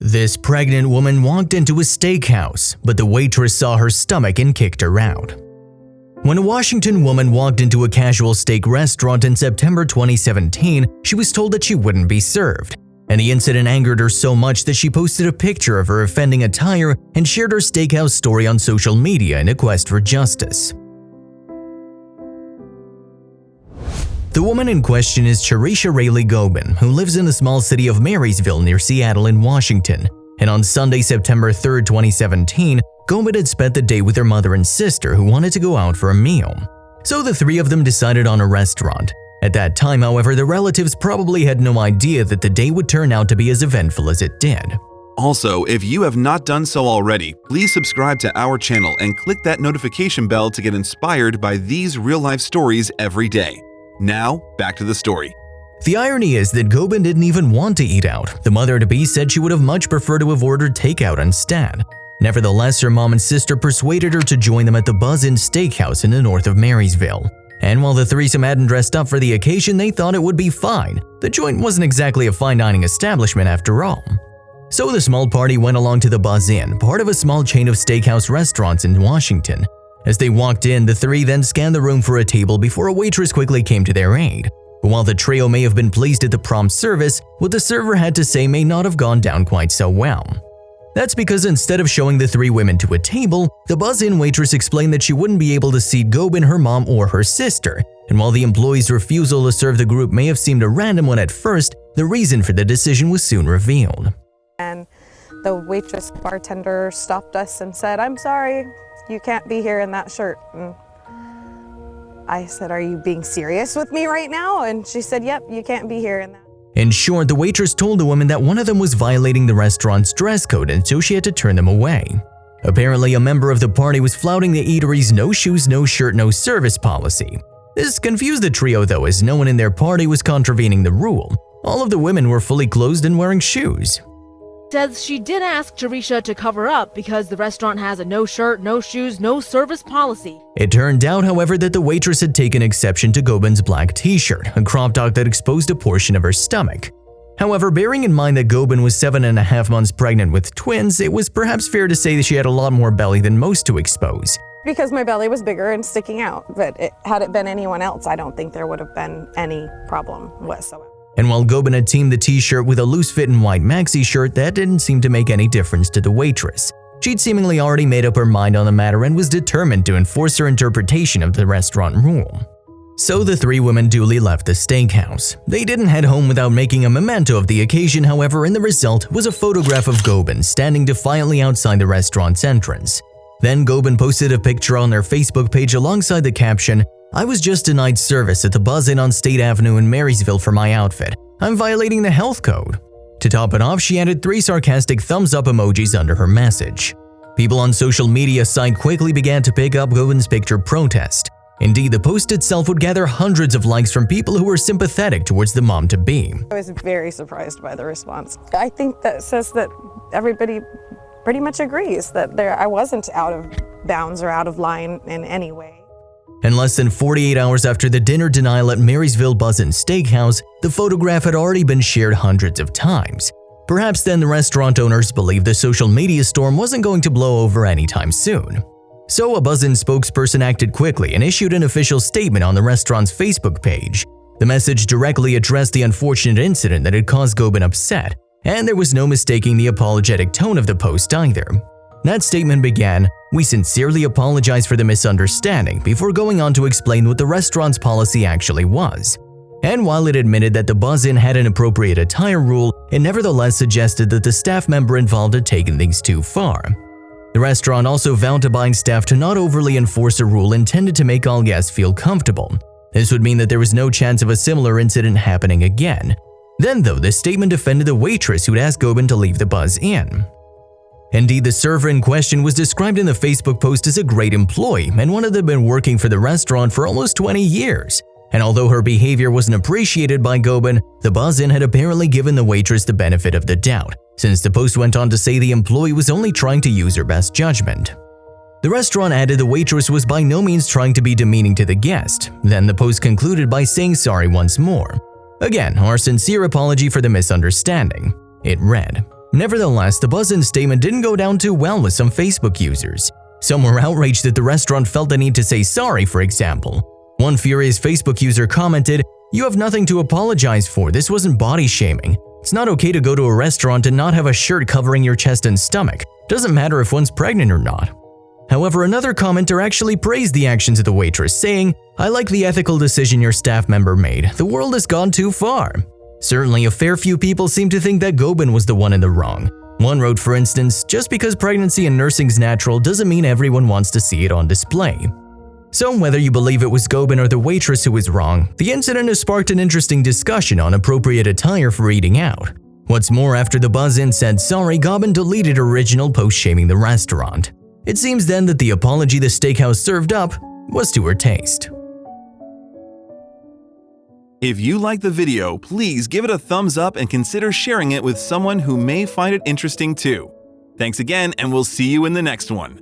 This pregnant woman walked into a steakhouse, but the waitress saw her stomach and kicked her out. When a Washington woman walked into a casual steak restaurant in September 2017, she was told that she wouldn't be served. And the incident angered her so much that she posted a picture of her offending attire and shared her steakhouse story on social media in a quest for justice. The woman in question is Charisha Raylee Gobin, who lives in the small city of Marysville near Seattle in Washington. And on Sunday, September 3, 2017, Gobin had spent the day with her mother and sister who wanted to go out for a meal. So the three of them decided on a restaurant. At that time, however, the relatives probably had no idea that the day would turn out to be as eventful as it did. Also, if you have not done so already, please subscribe to our channel and click that notification bell to get inspired by these real-life stories every day. Now, back to the story. The irony is that Gobin didn't even want to eat out. The mother-to-be said she would have much preferred to have ordered takeout instead. Nevertheless, her mom and sister persuaded her to join them at the Buzz-In Steakhouse in the north of Marysville. And while the threesome hadn't dressed up for the occasion, they thought it would be fine. The joint wasn't exactly a fine dining establishment after all. So the small party went along to the Buzz-In, part of a small chain of steakhouse restaurants in Washington. As they walked in, the three then scanned the room for a table before a waitress quickly came to their aid. But while the trio may have been pleased at the prompt service, what the server had to say may not have gone down quite so well. That's because instead of showing the three women to a table, the Buzz-In waitress explained that she wouldn't be able to seat Gobin, her mom, or her sister. And while the employee's refusal to serve the group may have seemed a random one at first, the reason for the decision was soon revealed. And the waitress bartender stopped us and said, "I'm sorry, you can't be here in that shirt." And I said, "Are you being serious with me right now?" And she said, "Yep, you can't be here in that." In short, the waitress told the woman that one of them was violating the restaurant's dress code, and so she had to turn them away. Apparently, a member of the party was flouting the eatery's no shoes, no shirt, no service policy. This confused the trio though, as no one in their party was contravening the rule. All of the women were fully clothed and wearing shoes. Says she did ask Charisha to cover up because the restaurant has a no shirt, no shoes, no service policy. It turned out, however, that the waitress had taken exception to Gobin's black t-shirt, a crop top that exposed a portion of her stomach. However, bearing in mind that Gobin was 7.5 months pregnant with twins, it was perhaps fair to say that she had a lot more belly than most to expose. Because my belly was bigger and sticking out, but had it been anyone else, I don't think there would have been any problem whatsoever. And while Gobin had teamed the t-shirt with a loose-fitting white maxi shirt, that didn't seem to make any difference to the waitress. She'd seemingly already made up her mind on the matter and was determined to enforce her interpretation of the restaurant rule. So the three women duly left the steakhouse. They didn't head home without making a memento of the occasion, however, and the result was a photograph of Gobin standing defiantly outside the restaurant's entrance. Then Gobin posted a picture on their Facebook page alongside the caption, "I was just denied service at the Buzz-In on State Avenue in Marysville for my outfit. I'm violating the health code." To top it off, she added 3 sarcastic thumbs-up emojis under her message. People on social media site quickly began to pick up Gobin's picture protest. Indeed, the post itself would gather hundreds of likes from people who were sympathetic towards the mom-to-be. I was very surprised by the response. I think that says that everybody pretty much agrees that I wasn't out of bounds or out of line in any way. And less than 48 hours after the dinner denial at Marysville Buzz-In Steakhouse, the photograph had already been shared hundreds of times. Perhaps then the restaurant owners believed the social media storm wasn't going to blow over anytime soon. So a Buzz-In spokesperson acted quickly and issued an official statement on the restaurant's Facebook page. The message directly addressed the unfortunate incident that had caused Gobin upset, and there was no mistaking the apologetic tone of the post either. That statement began, "We sincerely apologize for the misunderstanding," before going on to explain what the restaurant's policy actually was. And while it admitted that the Buzz-In had an appropriate attire rule, it nevertheless suggested that the staff member involved had taken things too far. The restaurant also vowed to bind staff to not overly enforce a rule intended to make all guests feel comfortable. This would mean that there was no chance of a similar incident happening again. Then though, the statement defended the waitress who'd asked Gobin to leave the Buzz-In. Indeed, the server in question was described in the Facebook post as a great employee and one that had been working for the restaurant for almost 20 years. And although her behavior wasn't appreciated by Gobin, the Buzz-In had apparently given the waitress the benefit of the doubt, since the post went on to say the employee was only trying to use her best judgment. The restaurant added the waitress was by no means trying to be demeaning to the guest. Then the post concluded by saying sorry once more. Again, our sincere apology for the misunderstanding. It read, Nevertheless, the Buzzin statement didn't go down too well with some Facebook users. Some were outraged that the restaurant felt the need to say sorry, for example. One furious Facebook user commented, "You have nothing to apologize for, this wasn't body shaming. It's not okay to go to a restaurant and not have a shirt covering your chest and stomach. Doesn't matter if one's pregnant or not." However, another commenter actually praised the actions of the waitress, saying, "I like the ethical decision your staff member made. The world has gone too far." Certainly, a fair few people seem to think that Gobin was the one in the wrong. One wrote, for instance, "Just because pregnancy and nursing's natural doesn't mean everyone wants to see it on display." So whether you believe it was Gobin or the waitress who was wrong, the incident has sparked an interesting discussion on appropriate attire for eating out. What's more, after the Buzzin said sorry, Gobin deleted her original post shaming the restaurant. It seems then that the apology the steakhouse served up was to her taste. If you like the video, please give it a thumbs up and consider sharing it with someone who may find it interesting too. Thanks again, and we'll see you in the next one.